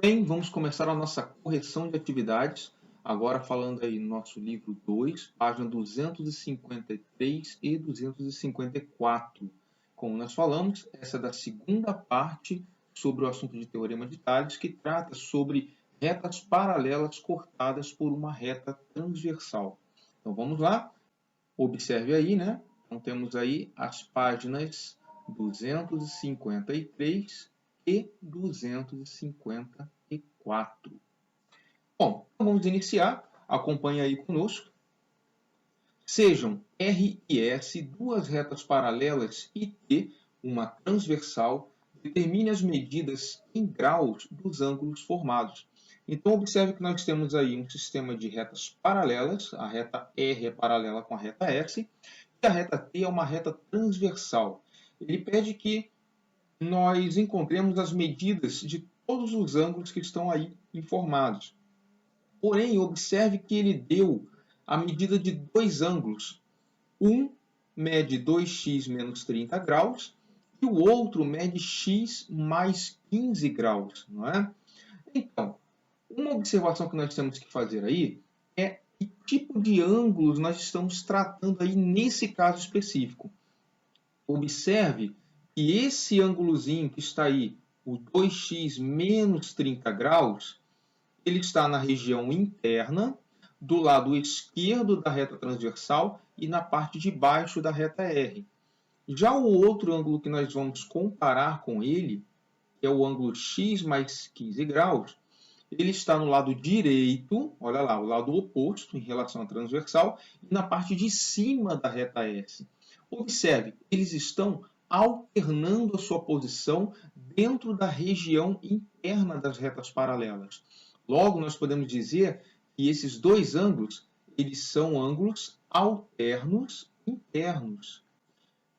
bem, vamos começar a nossa correção de atividades. Agora falando aí no nosso livro 2, página 253 e 254. Como nós falamos, essa é da segunda parte sobre o assunto de teorema de Tales, que trata sobre retas paralelas cortadas por uma reta transversal. Então vamos lá, observe aí, né? Então temos aí as páginas 253 e 254. Bom, então vamos iniciar. Acompanhe aí conosco. Sejam R e S duas retas paralelas e T, uma transversal, determine as medidas em graus dos ângulos formados. Então, observe que nós temos aí um sistema de retas paralelas. A reta R é paralela com a reta S. E a reta T é uma reta transversal. Ele pede que nós encontremos as medidas de todos os ângulos que estão aí informados. Porém, observe que ele deu a medida de dois ângulos. Um mede 2x menos 30 graus e o outro mede x mais 15 graus, não é? Então, uma observação que nós temos que fazer aí é que tipo de ângulos nós estamos tratando aí nesse caso específico. Observe que esse ângulozinho que está aí, o 2x menos 30 graus, ele está na região interna, do lado esquerdo da reta transversal e na parte de baixo da reta R. Já o outro ângulo que nós vamos comparar com ele, que é o ângulo x mais 15 graus, ele está no lado direito, olha lá, o lado oposto em relação à transversal, e na parte de cima da reta S. Observe, eles estão alternando a sua posição dentro da região interna das retas paralelas. Logo, nós podemos dizer que esses dois ângulos, eles são ângulos alternos internos.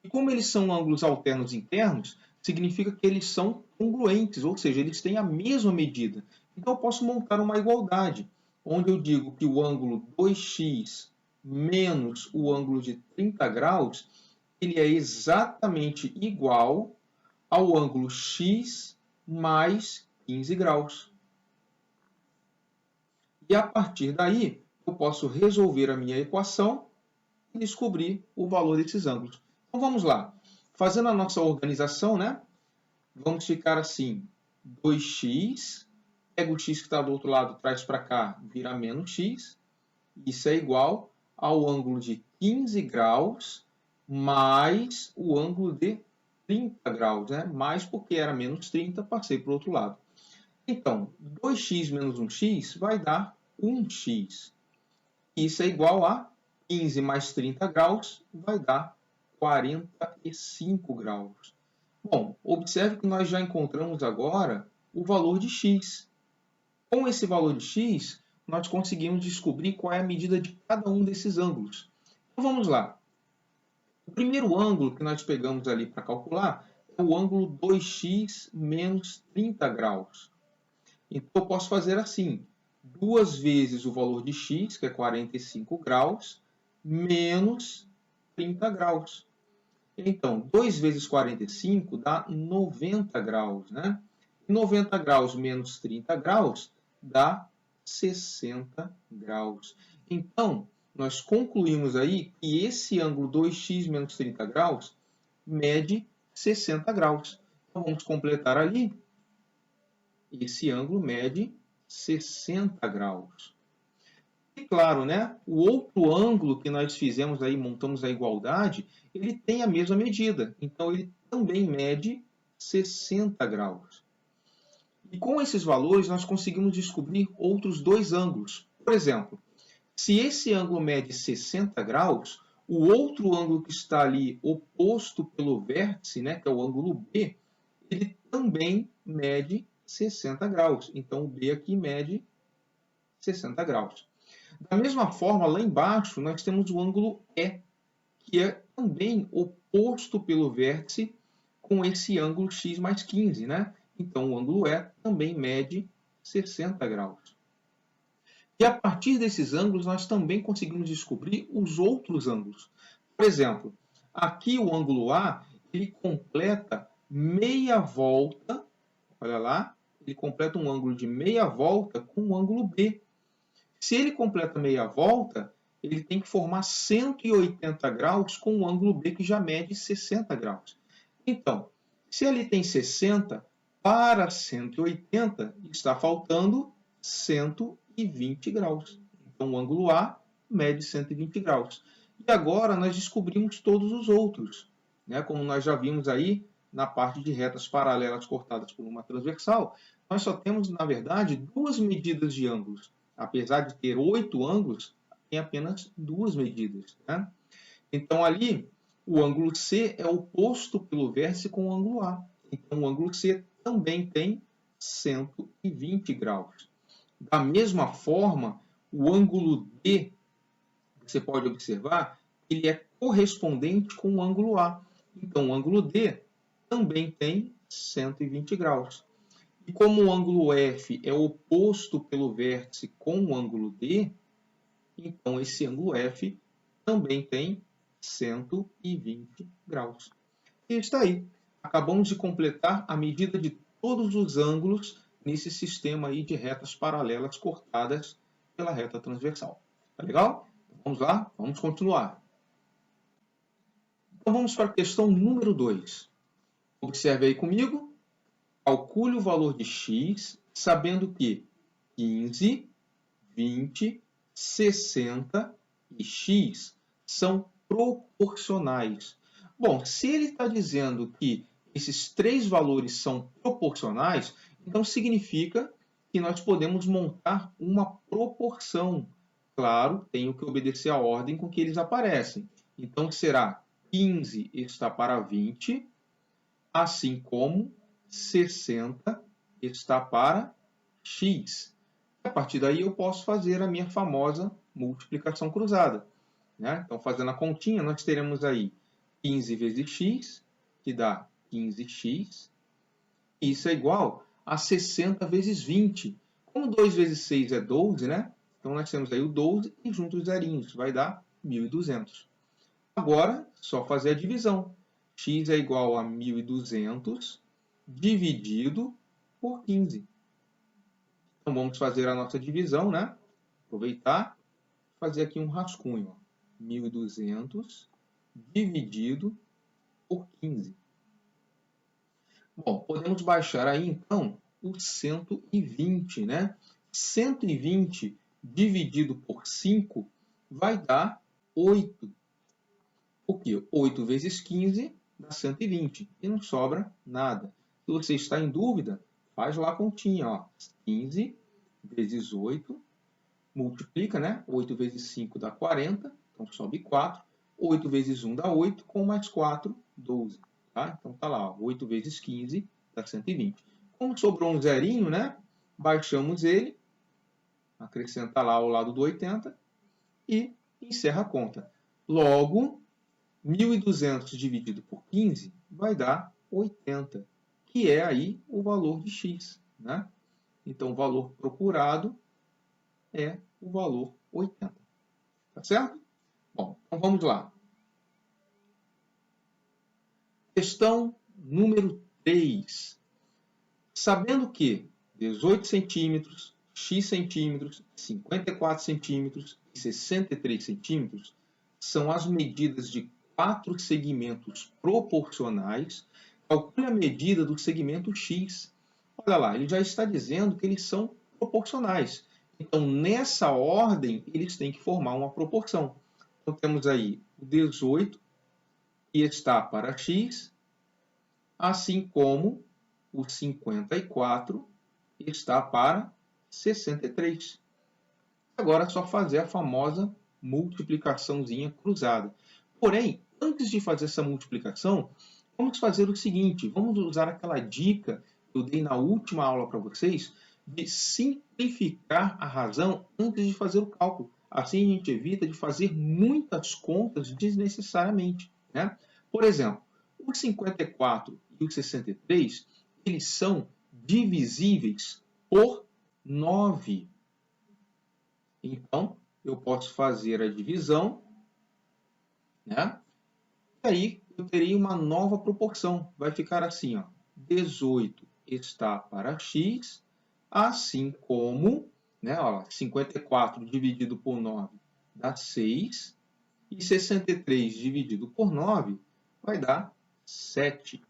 E como eles são ângulos alternos internos, significa que eles são congruentes, ou seja, eles têm a mesma medida. Então, eu posso montar uma igualdade, onde eu digo que o ângulo 2x menos o ângulo de 30 graus, ele é exatamente igual ao ângulo x mais 15 graus. E a partir daí, eu posso resolver a minha equação e descobrir o valor desses ângulos. Então vamos lá. Fazendo a nossa organização, né? Vamos ficar assim, 2x, pega o x que está do outro lado, traz para cá, vira menos x. Isso é igual ao ângulo de 15 graus mais o ângulo de 30 graus, né? Mais porque era menos 30, passei para o outro lado. Então, 2x menos 1x vai dar 1x. Isso é igual a 15 mais 30 graus, vai dar 45 graus. Bom, observe que nós já encontramos agora o valor de x. Com esse valor de x, nós conseguimos descobrir qual é a medida de cada um desses ângulos. Então vamos lá. O primeiro ângulo que nós pegamos ali para calcular é o ângulo 2x menos 30 graus. Então eu posso fazer assim, 2 vezes o valor de x, que é 45 graus, menos 30 graus. Então, 2 vezes 45 dá 90 graus, né? 90 graus menos 30 graus dá 60 graus. Então, nós concluímos aí que esse ângulo 2x menos 30 graus mede 60 graus. Então, vamos completar ali. Esse ângulo mede 60 graus. E claro, né, o outro ângulo que nós fizemos aí, montamos a igualdade, ele tem a mesma medida. Então, ele também mede 60 graus. E com esses valores, nós conseguimos descobrir outros dois ângulos. Por exemplo, se esse ângulo mede 60 graus, o outro ângulo que está ali oposto pelo vértice, né, que é o ângulo B, ele também mede 60 graus. Então, o B aqui mede 60 graus. Da mesma forma, lá embaixo, nós temos o ângulo E, que é também oposto pelo vértice com esse ângulo x mais 15, né? Então, o ângulo E também mede 60 graus. E a partir desses ângulos, nós também conseguimos descobrir os outros ângulos. Por exemplo, aqui o ângulo A, ele completa meia volta, olha lá, ele completa um ângulo de meia volta com o ângulo B. Se ele completa meia volta, ele tem que formar 180 graus com o ângulo B, que já mede 60 graus. Então, se ali tem 60, para 180 está faltando 120 graus. Então, o ângulo A mede 120 graus. E agora nós descobrimos todos os outros, né? Como nós já vimos aí na parte de retas paralelas cortadas por uma transversal, nós só temos, na verdade, duas medidas de ângulos. Apesar de ter 8 ângulos, tem apenas duas medidas, né? Então, ali, o ângulo C é oposto pelo vértice com o ângulo A. Então, o ângulo C também tem 120 graus. Da mesma forma, o ângulo D, você pode observar, ele é correspondente com o ângulo A. Então, o ângulo D também tem 120 graus. E como o ângulo F é oposto pelo vértice com o ângulo D, então esse ângulo F também tem 120 graus. E está aí. Acabamos de completar a medida de todos os ângulos nesse sistema aí de retas paralelas cortadas pela reta transversal. Tá legal? Vamos lá, vamos continuar. Então vamos para a questão número 2. Observe aí comigo. Calcule o valor de x, sabendo que 15, 20, 60 e x são proporcionais. Bom, se ele está dizendo que esses três valores são proporcionais, então significa que nós podemos montar uma proporção. Claro, tenho que obedecer a ordem com que eles aparecem. Então será 15 está para 20, assim como 60 está para x. A partir daí eu posso fazer a minha famosa multiplicação cruzada, né? Então, fazendo a continha, nós teremos aí 15 vezes x, que dá 15x. Isso é igual a 60 vezes 20. Como 2 vezes 6 é 12, né? Então, nós temos aí o 12 e junto os zerinhos, vai dar 1.200. Agora, só fazer a divisão. X é igual a 1.200 dividido por 15. Então, vamos fazer a nossa divisão, né? Aproveitar e fazer aqui um rascunho. 1.200 dividido por 15. Bom, podemos baixar aí, então, o 120, né? 120 dividido por 5 vai dar 8. Porque 8 vezes 15 dá 120. E não sobra nada. Se você está em dúvida, faz lá a continha, ó. 15 vezes 8, multiplica, né? 8 vezes 5 dá 40, então sobe 4. 8 vezes 1 dá 8, com mais 4, 12. Tá? Então tá lá, ó. 8 vezes 15 dá 120. Como sobrou um zerinho, né? Baixamos ele, acrescenta lá ao lado do 80 e encerra a conta. Logo, 1.200 dividido por 15 vai dar 80, que é aí o valor de x, né? Então, o valor procurado é o valor 80. Tá certo? Bom, então vamos lá. Questão número 3. Sabendo que 18 centímetros, x centímetros, 54 centímetros e 63 centímetros são as medidas de 4 segmentos proporcionais, calcule a medida do segmento x. Olha lá, ele já está dizendo que eles são proporcionais. Então, nessa ordem, eles têm que formar uma proporção. Então, temos aí o 18, que está para x, assim como o 54 está para 63. Agora é só fazer a famosa multiplicaçãozinha cruzada. Porém, antes de fazer essa multiplicação, vamos fazer o seguinte, vamos usar aquela dica que eu dei na última aula para vocês, de simplificar a razão antes de fazer o cálculo. Assim a gente evita de fazer muitas contas desnecessariamente, né? Por exemplo, o 54 e o 63, eles são divisíveis por 9. Então, eu posso fazer a divisão, né? E aí eu terei uma nova proporção. Vai ficar assim, ó, 18 está para x, assim como, né, ó, 54 dividido por 9 dá 6, e 63 dividido por 9 vai dar 7.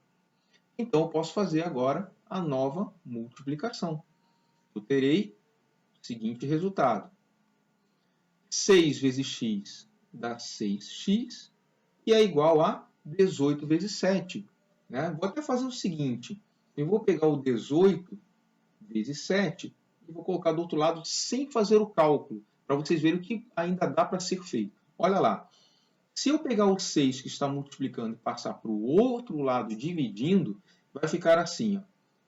Então, eu posso fazer agora a nova multiplicação. Eu terei o seguinte resultado. 6 vezes x dá 6x, e é igual a 18 vezes 7. Né? Vou até fazer o seguinte. Eu vou pegar o 18 vezes 7 e vou colocar do outro lado sem fazer o cálculo, para vocês verem o que ainda dá para ser feito. Olha lá. Se eu pegar o 6 que está multiplicando e passar para o outro lado dividindo, vai ficar assim. Ó.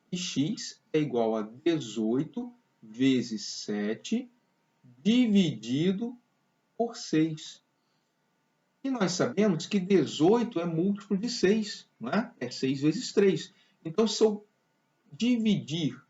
E x é igual a 18 vezes 7 dividido por 6. E nós sabemos que 18 é múltiplo de 6, não é? É 6 vezes 3. Então, se eu dividir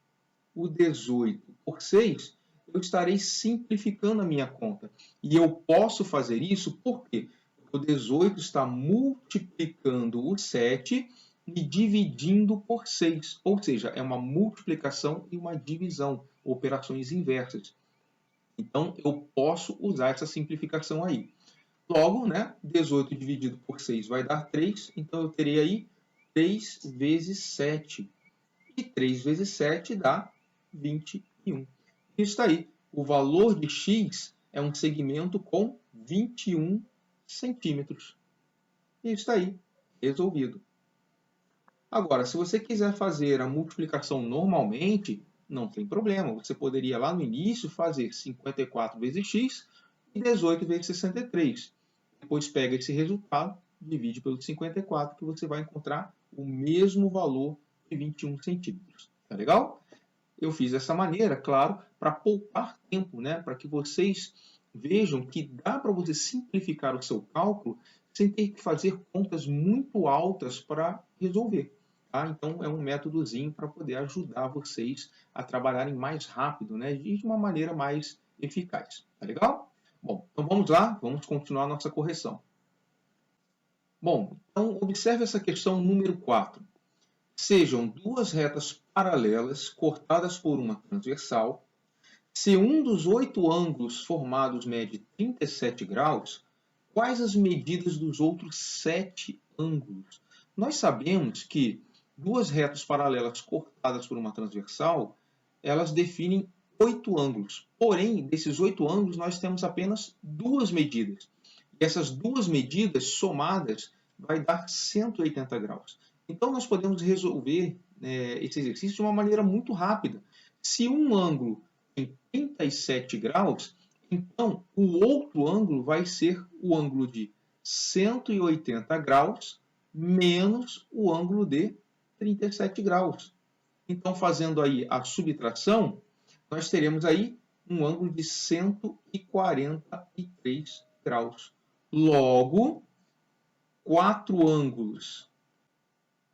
o 18 por 6, eu estarei simplificando a minha conta. E eu posso fazer isso por quê? Porque o 18 está multiplicando o 7 e dividindo por 6. Ou seja, é uma multiplicação e uma divisão, operações inversas. Então, eu posso usar essa simplificação aí. Logo, né, 18 dividido por 6 vai dar 3, então eu terei aí 3 vezes 7. E 3 vezes 7 dá 21. Isso está aí. O valor de x é um segmento com 21 centímetros. Isso está aí, resolvido. Agora, se você quiser fazer a multiplicação normalmente, não tem problema. Você poderia lá no início fazer 54 vezes x e 18 vezes 63. Depois pega esse resultado, divide pelo 54, que você vai encontrar o mesmo valor de 21 centímetros. Tá legal? Eu fiz dessa maneira, claro, para poupar tempo, né? Para que vocês vejam que dá para você simplificar o seu cálculo sem ter que fazer contas muito altas para resolver. Tá? Então, é um métodozinho para poder ajudar vocês a trabalharem mais rápido, né? E de uma maneira mais eficaz. Tá legal? Bom, então vamos lá, vamos continuar a nossa correção. Bom, então observe essa questão número 4. Sejam duas retas paralelas cortadas por uma transversal. Se um dos 8 ângulos formados mede 37 graus, quais as medidas dos outros 7 ângulos? Nós sabemos que duas retas paralelas cortadas por uma transversal, elas definem 8 ângulos. Porém, desses 8 ângulos, nós temos apenas duas medidas. E essas duas medidas somadas vai dar 180 graus. Então, nós podemos resolver esse exercício de uma maneira muito rápida. Se um ângulo tem 37 graus, então o outro ângulo vai ser o ângulo de 180 graus menos o ângulo de 37 graus. Então, fazendo aí a subtração, nós teremos aí um ângulo de 143 graus. Logo, 4 ângulos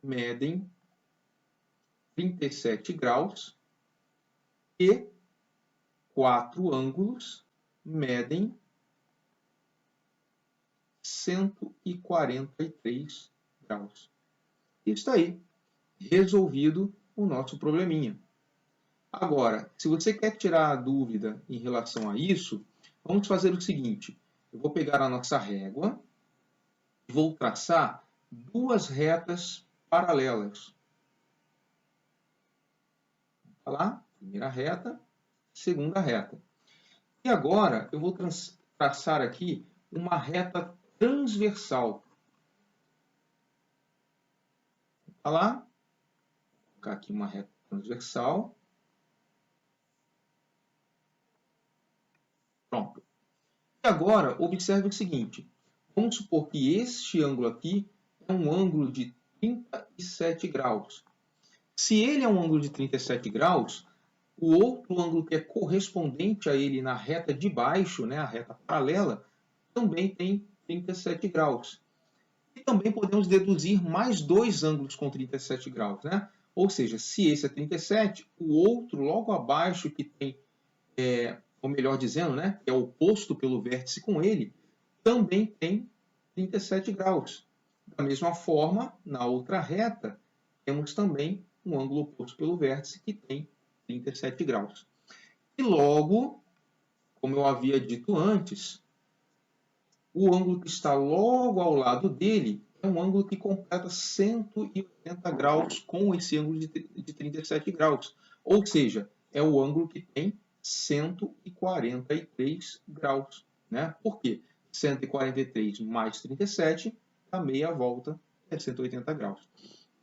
medem 37 graus e 4 ângulos medem 143 graus. Isso aí, resolvido o nosso probleminha. Agora, se você quer tirar a dúvida em relação a isso, vamos fazer o seguinte. Eu vou pegar a nossa régua e vou traçar duas retas paralelas. Vou lá, primeira reta, segunda reta. E agora eu vou traçar aqui uma reta transversal. Vou lá, vou colocar aqui uma reta transversal. Pronto. E agora, observe o seguinte. Vamos supor que este ângulo aqui é um ângulo de 37 graus. Se ele é um ângulo de 37 graus, o outro ângulo que é correspondente a ele na reta de baixo, né, a reta paralela, também tem 37 graus. E também podemos deduzir mais dois ângulos com 37 graus. Né? Ou seja, se esse é 37, o outro logo abaixo que tem, ou melhor dizendo, né, que é oposto pelo vértice com ele, também tem 37 graus. Da mesma forma, na outra reta, temos também um ângulo oposto pelo vértice que tem 37 graus. E logo, como eu havia dito antes, o ângulo que está logo ao lado dele é um ângulo que completa 180 graus com esse ângulo de 37 graus. Ou seja, é o ângulo que tem 143 graus. Né? Por quê? 143 mais 37 dá meia volta, é 180 graus.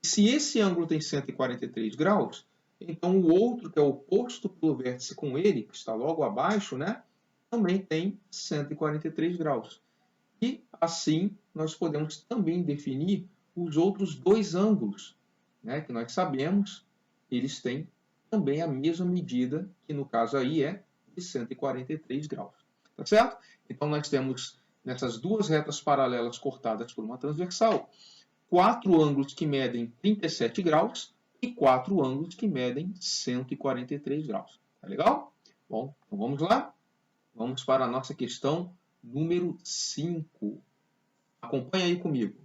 Se esse ângulo tem 143 graus, então o outro, que é oposto pelo vértice com ele, que está logo abaixo, né, também tem 143 graus. E assim nós podemos também definir os outros dois ângulos, né, que nós sabemos, eles têm também a mesma medida, que no caso aí é de 143 graus. Tá certo? Então nós temos nessas duas retas paralelas cortadas por uma transversal, 4 ângulos que medem 37 graus e 4 ângulos que medem 143 graus. Tá legal? Bom, então vamos lá. Vamos para a nossa questão número 5. Acompanhe aí comigo.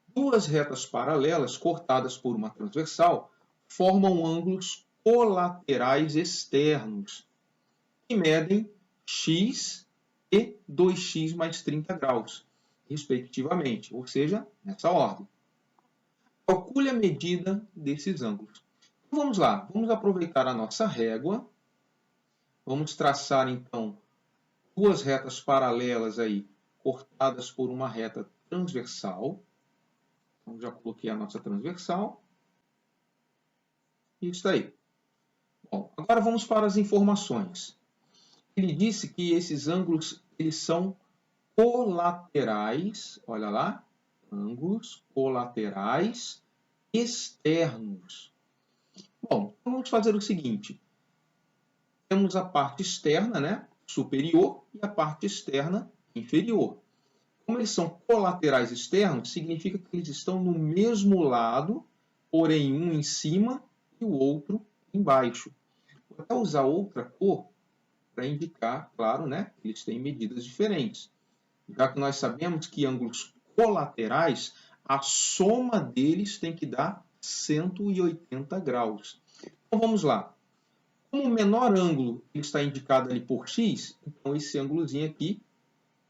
Duas retas paralelas cortadas por uma transversal formam ângulos colaterais externos que medem x e 2x mais 30 graus, respectivamente, ou seja, nessa ordem. Calcule a medida desses ângulos. Então, vamos lá, vamos aproveitar a nossa régua, vamos traçar então duas retas paralelas aí, cortadas por uma reta transversal. Então, já coloquei a nossa transversal. E está aí. Bom, agora vamos para as informações. Ele disse que esses ângulos eles são colaterais, olha lá, ângulos colaterais externos. Bom, então vamos fazer o seguinte. Temos a parte externa, né, superior, e a parte externa inferior. Como eles são colaterais externos, significa que eles estão no mesmo lado, porém um em cima e o outro embaixo. Vou até usar outra cor para indicar, claro, né, que eles têm medidas diferentes. Já que nós sabemos que ângulos colaterais, a soma deles tem que dar 180 graus. Então vamos lá. Como o menor ângulo está indicado ali por x, então esse ângulozinho aqui,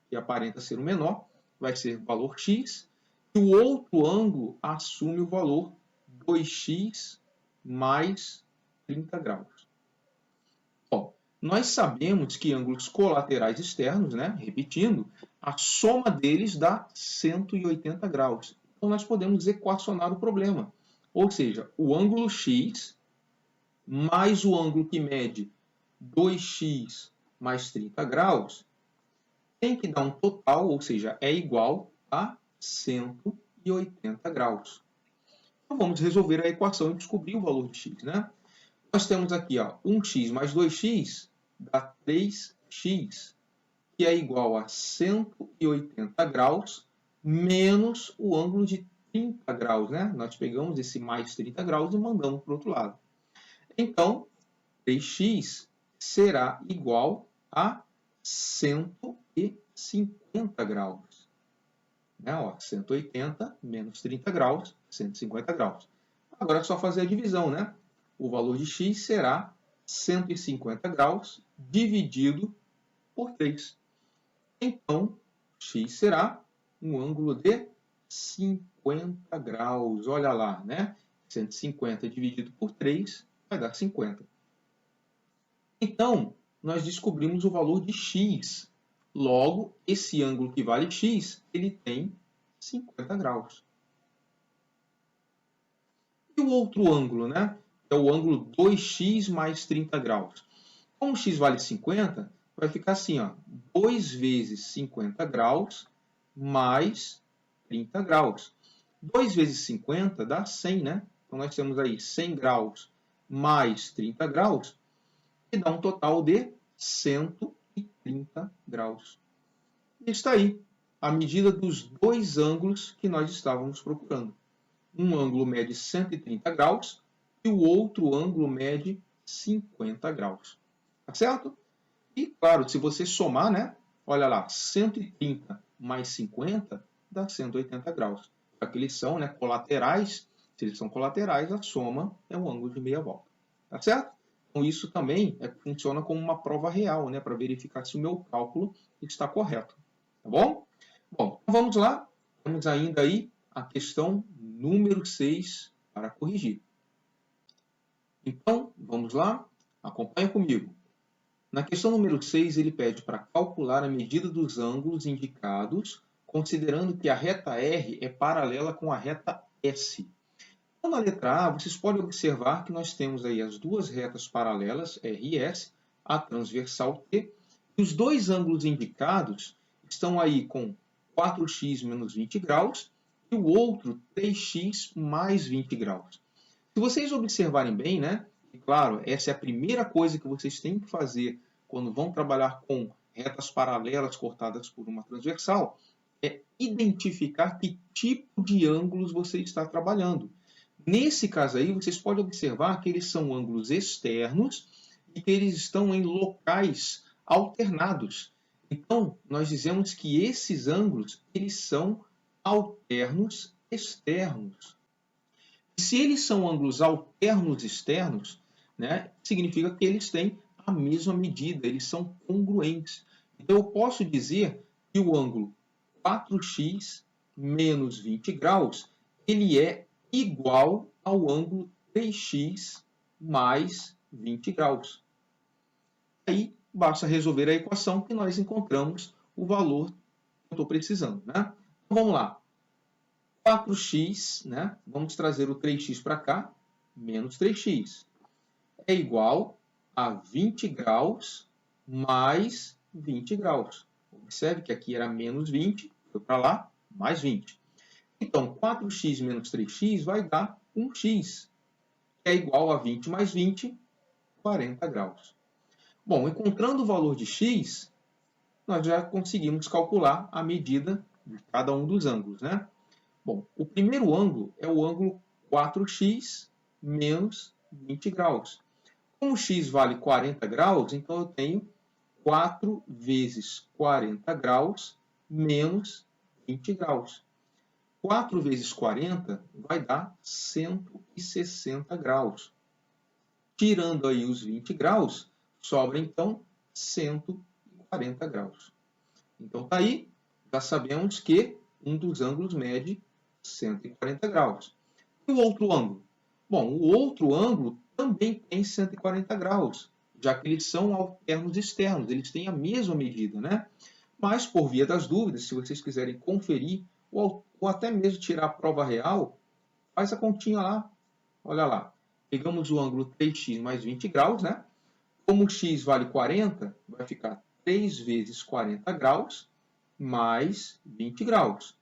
que aparenta ser o menor, vai ser o valor x, e o outro ângulo assume o valor 2x mais 30 graus. Bom, nós sabemos que ângulos colaterais externos, né, repetindo, a soma deles dá 180 graus. Então nós podemos equacionar o problema. Ou seja, o ângulo x mais o ângulo que mede 2x mais 30 graus tem que dar um total, ou seja, é igual a 180 graus. Então vamos resolver a equação e descobrir o valor de x, né? Nós temos aqui, ó, 1x mais 2x dá 3x, que é igual a 180 graus menos o ângulo de 30 graus, né? Nós pegamos esse mais 30 graus e mandamos para o outro lado. Então, 3x será igual a 150 graus. Né? Ó, 180 menos 30 graus, 150 graus. Agora é só fazer a divisão, né? O valor de x será 150 graus dividido por 3. Então, x será um ângulo de 50 graus. Olha lá, né? 150 dividido por 3 vai dar 50. Então, nós descobrimos o valor de x. Logo, esse ângulo que vale x, ele tem 50 graus. E o outro ângulo, né? É o ângulo 2x mais 30 graus. Como x vale 50, vai ficar assim, ó, 2 vezes 50 graus mais 30 graus. 2 vezes 50 dá 100, né? Então, nós temos aí 100 graus mais 30 graus, que dá um total de 130 graus. E está aí a medida dos dois ângulos que nós estávamos procurando. Um ângulo mede 130 graus e o outro ângulo mede 50 graus. Tá certo? E, claro, se você somar, né? Olha lá, 130 mais 50 dá 180 graus. Já que eles são, né, colaterais, Se eles são colaterais, a soma é um ângulo de meia volta. Tá certo? Então, isso também funciona como uma prova real, né, para verificar se o meu cálculo está correto. Tá bom? Bom, então vamos lá. Temos ainda aí a questão número 6 para corrigir. Então, vamos lá. Acompanha comigo. Na questão número 6, ele pede para calcular a medida dos ângulos indicados, considerando que a reta R é paralela com a reta S. Então, na letra A, vocês podem observar que nós temos aí as duas retas paralelas, R e S, a transversal T, e os dois ângulos indicados estão aí com 4x menos 20 graus e o outro 3x mais 20 graus. Se vocês observarem bem, né? E claro, essa é a primeira coisa que vocês têm que fazer quando vão trabalhar com retas paralelas cortadas por uma transversal, é identificar que tipo de ângulos você está trabalhando. Nesse caso aí, vocês podem observar que eles são ângulos externos e que eles estão em locais alternados. Então, nós dizemos que esses ângulos eles são alternos externos. Se eles são ângulos alternos externos, né, significa que eles têm a mesma medida, eles são congruentes. Então, eu posso dizer que o ângulo 4x menos 20 graus ele é igual ao ângulo 3x mais 20 graus. Aí, basta resolver a equação que nós encontramos o valor que eu estou precisando. Né? Então, vamos lá. 4x, né? Vamos trazer o 3x para cá, menos 3x. É igual a 20 graus mais 20 graus. Observe que aqui era menos 20, foi para lá, mais 20. Então, 4x menos 3x vai dar 1x, que é igual a 20 mais 20, 40 graus. Bom, encontrando o valor de x, nós já conseguimos calcular a medida de cada um dos ângulos, né? Bom, o primeiro ângulo é o ângulo 4x menos 20 graus. Como x vale 40 graus, então eu tenho 4 vezes 40 graus menos 20 graus. 4 vezes 40 vai dar 160 graus. Tirando aí os 20 graus, sobra então 140 graus. Então está aí, já sabemos que um dos ângulos mede 140 graus. E o outro ângulo? Bom, o outro ângulo também tem 140 graus, já que eles são alternos externos, eles têm a mesma medida, né? Mas, por via das dúvidas, se vocês quiserem conferir ou até mesmo tirar a prova real, faz a continha lá. Olha lá, pegamos o ângulo 3x mais 20 graus, né? Como x vale 40, vai ficar 3 vezes 40 graus mais 20 graus.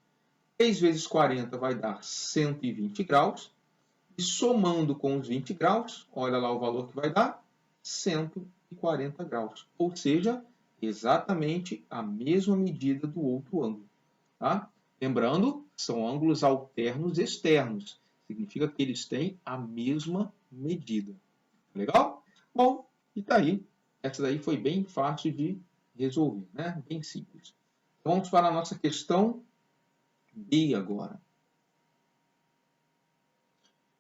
3 vezes 40 vai dar 120 graus. E somando com os 20 graus, olha lá o valor que vai dar, 140 graus. Ou seja, exatamente a mesma medida do outro ângulo. Tá? Lembrando, são ângulos alternos externos. Significa que eles têm a mesma medida. Legal? Bom, e tá aí. Essa daí foi bem fácil de resolver, né? Bem simples. Vamos para a nossa questão B agora.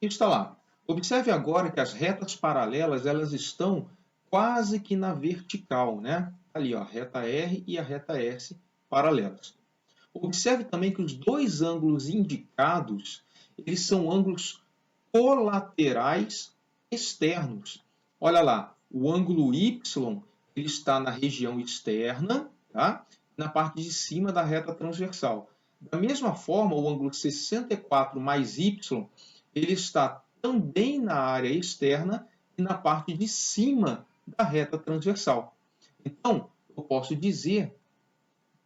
Está lá. Observe agora que as retas paralelas elas estão quase que na vertical, né? Ali, ó, a reta R e a reta S paralelas. Observe também que os dois ângulos indicados, eles são ângulos colaterais externos. Olha lá, o ângulo Y ele está na região externa, tá? Na parte de cima da reta transversal. Da mesma forma, o ângulo 64 mais Y ele está também na área externa e na parte de cima da reta transversal. Então, eu posso dizer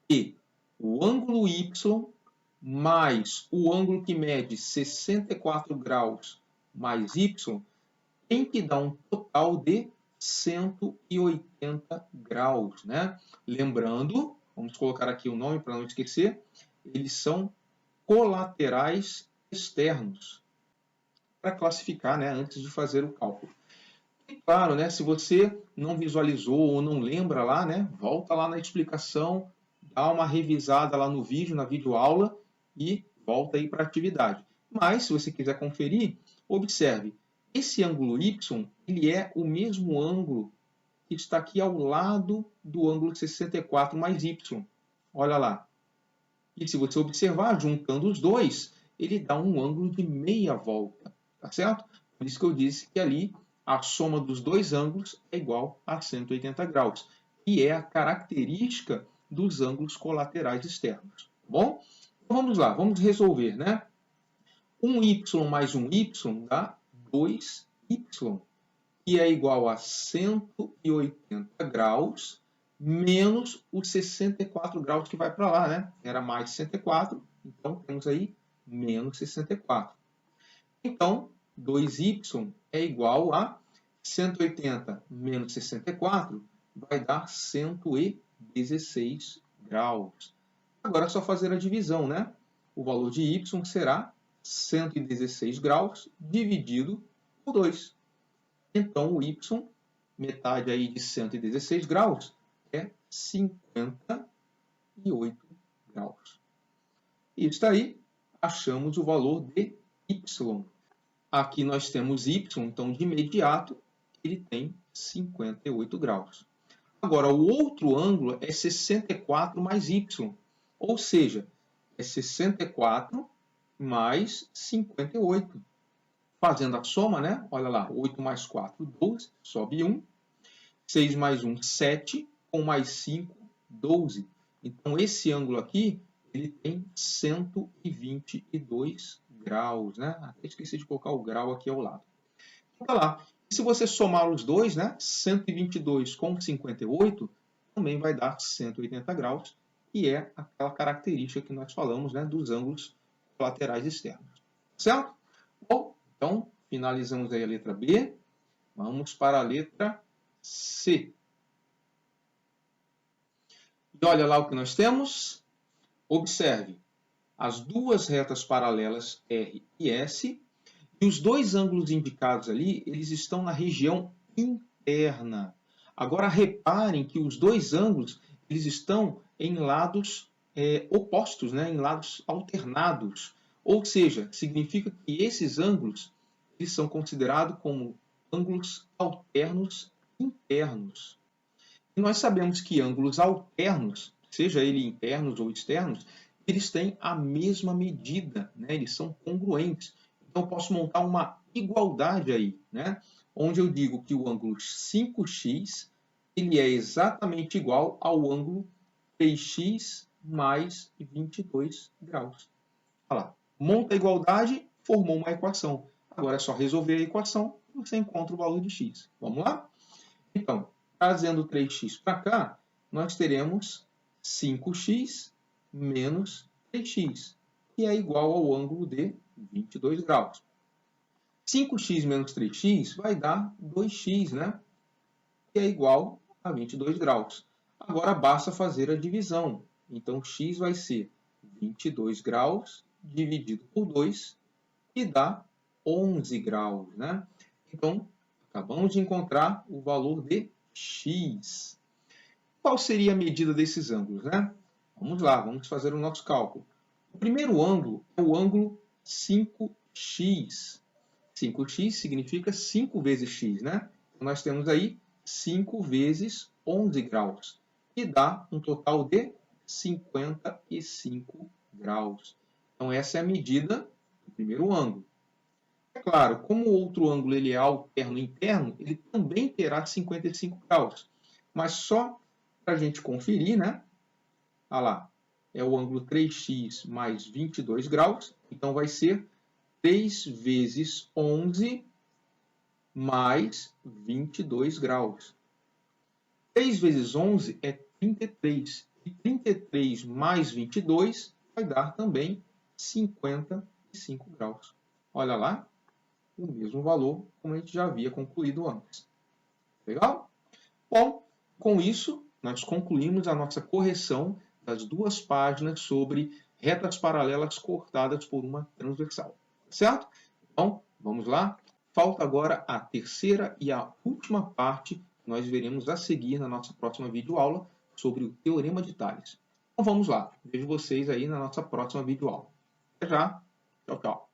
que o ângulo Y mais o ângulo que mede 64 graus mais Y tem que dar um total de 180 graus. Né? Lembrando, vamos colocar aqui o nome para não esquecer, eles são colaterais externos, para classificar, né, antes de fazer o cálculo. E claro, né, se você não visualizou ou não lembra lá, né, volta lá na explicação, dá uma revisada lá no vídeo, na videoaula e volta aí para a atividade. Mas, se você quiser conferir, observe, esse ângulo y ele é o mesmo ângulo que está aqui ao lado do ângulo 64 mais y. Olha lá. E se você observar, juntando os dois, ele dá um ângulo de meia volta. Tá certo? Por isso que eu disse que ali a soma dos dois ângulos é igual a 180 graus. E é a característica dos ângulos colaterais externos. Tá bom? Então vamos lá, vamos resolver, né? Um y mais um y dá 2y, que é igual a 180 graus menos os 64 graus que vai para lá, né? Era mais 64, então temos aí menos 64. Então, 2y é igual a 180 menos 64, vai dar 116 graus. Agora é só fazer a divisão, né? O valor de y será 116 graus dividido por 2. Então, o y, metade aí de 116 graus, é 58 graus. Isso aí, achamos o valor de y. Aqui nós temos y, então de imediato ele tem 58 graus. Agora, o outro ângulo é 64 mais y, ou seja, é 64 mais 58. Fazendo a soma, né? Olha lá, 8 mais 4, 12, sobe 1. 6 mais 1, 7, com mais 5, 12. Então, esse ângulo aqui, ele tem 122 graus, né? Até esqueci de colocar o grau aqui ao lado. Olha lá. E se você somar os dois, né? 122 com 58, também vai dar 180 graus, que é aquela característica que nós falamos, né? Dos ângulos laterais externos. Certo? Bom, então, finalizamos aí a letra B. Vamos para a letra C. E olha lá o que nós temos. Observe as duas retas paralelas R e S. E os dois ângulos indicados ali, eles estão na região interna. Agora, reparem que os dois ângulos eles estão em lados opostos, né? Em lados alternados. Ou seja, significa que esses ângulos eles são considerados como ângulos alternos internos. E nós sabemos que ângulos alternos, seja eles internos ou externos, eles têm a mesma medida, né? Eles são congruentes. Então, eu posso montar uma igualdade aí, né? Onde eu digo que o ângulo 5x ele é exatamente igual ao ângulo 3x mais 22 graus. Olha lá. Monta a igualdade, formou uma equação. Agora é só resolver a equação e você encontra o valor de x. Vamos lá? Então, trazendo 3x para cá, nós teremos 5x menos 3x, que é igual ao ângulo de 22 graus. 5x menos 3x vai dar 2x, né? Que é igual a 22 graus. Agora basta fazer a divisão. Então, x vai ser 22 graus dividido por 2, que dá 11 graus, né? Então, acabamos de encontrar o valor de x. Qual seria a medida desses ângulos, né? Vamos lá, vamos fazer o nosso cálculo. O primeiro ângulo é o ângulo 5x. 5x significa 5 vezes x, né? Então, nós temos aí 5 vezes 11 graus, que dá um total de 55 graus. Então, essa é a medida do primeiro ângulo. É claro, como o outro ângulo ele é alterno interno, ele também terá 55 graus. Mas só para a gente conferir, né? Olha lá, é o ângulo 3x mais 22 graus. Então, vai ser 3 vezes 11 mais 22 graus. 3 vezes 11 é 33. E 33 mais 22 vai dar também 55 graus. Olha lá, o mesmo valor como a gente já havia concluído antes. Legal? Bom, com isso, nós concluímos a nossa correção das duas páginas sobre retas paralelas cortadas por uma transversal. Certo? Então, vamos lá. Falta agora a terceira e a última parte que nós veremos a seguir na nossa próxima videoaula sobre o Teorema de Tales. Então vamos lá. Vejo vocês aí na nossa próxima videoaula. Até já. Tchau, tchau.